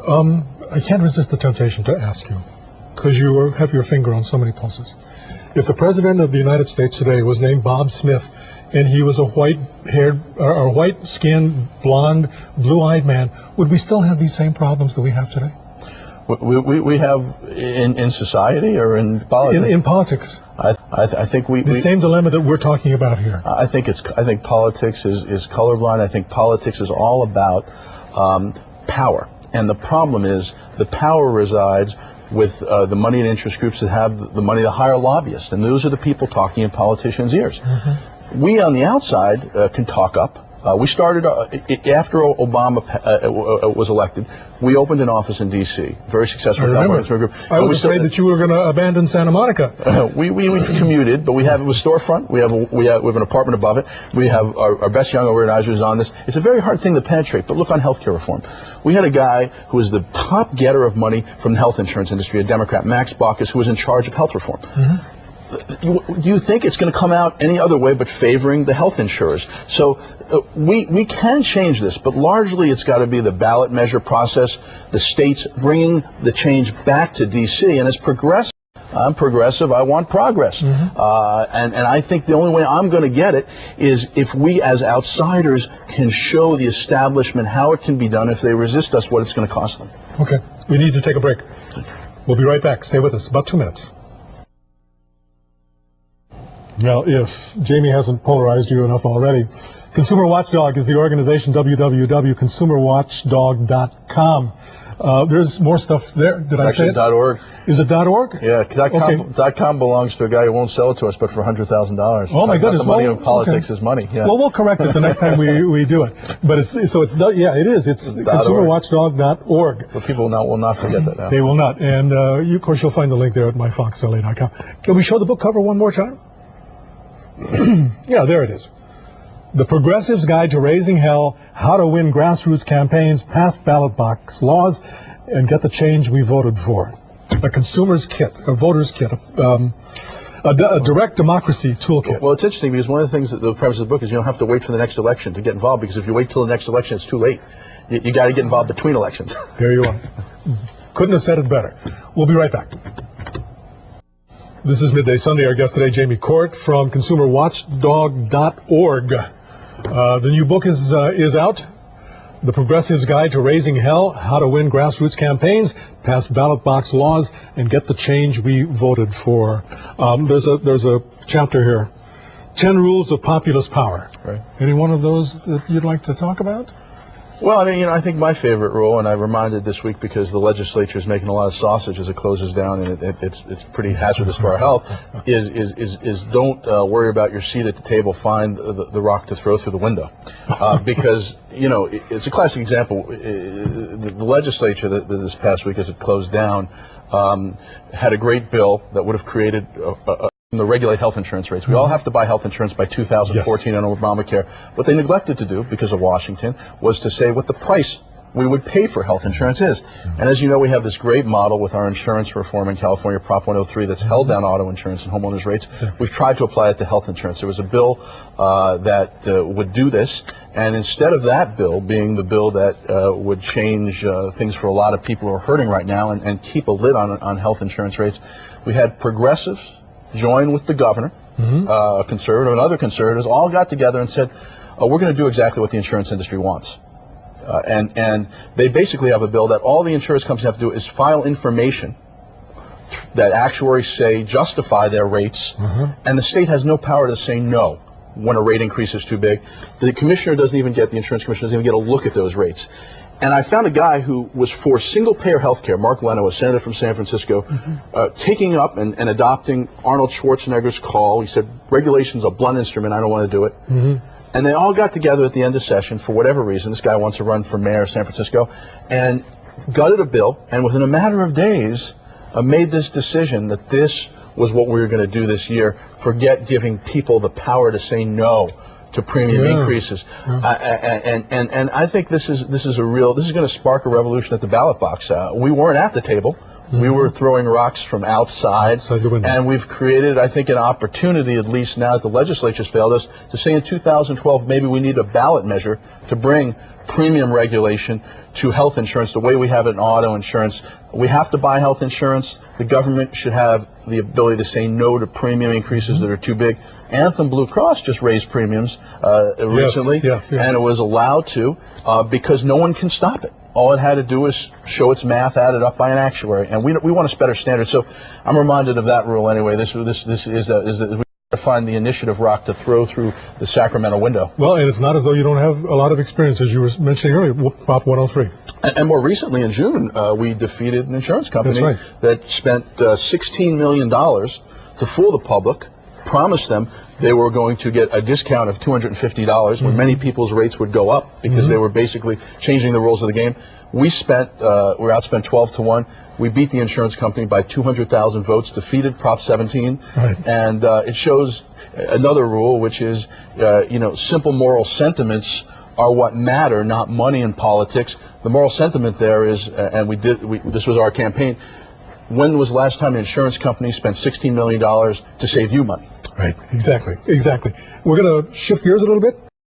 I can't resist the temptation to ask you, because you have your finger on so many pulses. If the President of the United States today was named Bob Smith, and he was a white-haired, or white-skinned, blonde, blue-eyed man, would we still have these same problems that we have today? We have in society or in politics? In politics. I think the same dilemma that we're talking about here. I think politics is colorblind. I think politics is all about power, and the problem is the power resides with the money and interest groups that have the money to hire lobbyists, and those are the people talking in politicians' ears. Mm-hmm. We on the outside can talk up. We started, after Obama was elected, we opened an office in D.C., very successful. I was afraid that you were going to abandon Santa Monica. We commuted, but we have a storefront. We have an apartment above it. We have our best young organizers on this. It's a very hard thing to penetrate, but look on healthcare reform. We had a guy who was the top getter of money from the health insurance industry, a Democrat, Max Baucus, who was in charge of health reform. Mm-hmm. Do you think it's going to come out any other way but favoring the health insurers? So we can change this, but largely it's got to be the ballot measure process, the states bringing the change back to D.C. And as progressive, I'm progressive, I want progress. Mm-hmm. And I think the only way I'm going to get it is if we as outsiders can show the establishment how it can be done. If they resist us, what it's going to cost them. Okay, we need to take a break. We'll be right back. Stay with us. About 2 minutes. Well, if Jamie hasn't polarized you enough already, Consumer Watchdog is the organization, www.consumerwatchdog.com. There's more stuff there. Did I say it? .org. Is it .org? Yeah, .com belongs to a guy who won't sell it to us, but for $100,000. Oh my goodness! The money of politics is money. Yeah. Well, we'll correct it the next time we do it. But it is. It's consumerwatchdog.org. But people will not forget that now. They will not. And of course, you'll find the link there at myfoxla.com. Can we show the book cover one more time? Yeah, there it is. The Progressive's Guide to Raising Hell, How to Win Grassroots Campaigns, Pass Ballot Box Laws, and Get the Change We Voted For. A consumer's kit, a voter's kit, a direct democracy toolkit. Well, it's interesting because one of the things that the premise of the book is you don't have to wait for the next election to get involved, because if you wait till the next election, it's too late. You got to get involved between elections. There you are. Couldn't have said it better. We'll be right back. This is Midday Sunday. Our guest today, Jamie Court from consumerwatchdog.org. The new book is out. The Progressive's Guide to Raising Hell, How to Win Grassroots Campaigns, Pass Ballot Box Laws, and Get the Change We Voted For. There's a chapter here, 10 Rules of Populist Power. Right. Any one of those that you'd like to talk about? Well, I mean, I think my favorite rule, and I reminded this week because the legislature is making a lot of sausage as it closes down, and it's pretty hazardous for our health, is don't worry about your seat at the table, find the rock to throw through the window. Because, it's a classic example. The legislature that this past week, as it closed down, had a great bill that would have created the regulate health insurance rates. We all have to buy health insurance by 2014 on Obamacare. What they neglected to do, because of Washington, was to say what the price we would pay for health insurance is. And as you know, we have this great model with our insurance reform in California, Prop 103, that's held down auto insurance and homeowners rates. We've tried to apply it to health insurance. There was a bill that would do this, and instead of that bill being the bill that would change things for a lot of people who are hurting right now and keep a lid on health insurance rates, we had progressives join with the governor, a conservative, and other conservatives, all got together and said, we're going to do exactly what the insurance industry wants. And they basically have a bill that all the insurance companies have to do is file information that actuaries say justify their rates, and the state has no power to say no when a rate increase is too big. The commissioner doesn't even get, the insurance commissioner doesn't even get a look at those rates. And I found a guy who was for single-payer health care, Mark Leno, a senator from San Francisco, taking up and adopting Arnold Schwarzenegger's call. He said, regulation's a blunt instrument, I don't want to do it. And they all got together at the end of session, for whatever reason. This guy wants to run for mayor of San Francisco, and gutted a bill, and within a matter of days, made this decision that this was what we were going to do this year. Forget giving people the power to say no to premium increases, and I think this is going to spark a revolution at the ballot box. We weren't at the table. We were throwing rocks from outside the window. And we've created, I think, an opportunity, at least now that the legislature's failed us, to say in 2012 maybe we need a ballot measure to bring premium regulation to health insurance the way we have it in auto insurance. We have to buy health insurance. The government should have the ability to say no to premium increases that are too big. Anthem Blue Cross just raised premiums recently, yes. And it was allowed to because no one can stop it. All it had to do is show its math added up by an actuary, and we want a better standard. So I'm reminded of that rule anyway. This is that we find the initiative rock to throw through the Sacramento window. Well, and it's not as though you don't have a lot of experience, as you were mentioning earlier, Prop 103. And more recently, in June, we defeated an insurance company That's right. that spent $16 million to fool the public, promised them they were going to get a discount of $250 when many people's rates would go up because they were basically changing the rules of the game. We were outspent 12-1. We beat the insurance company by 200,000 votes, defeated Prop 17, right. And it shows another rule, which is, simple moral sentiments are what matter, not money in politics. The moral sentiment there is, and this was our campaign. When was the last time an insurance company spent $16 million to save you money? Right, exactly. We're going to shift gears a little bit.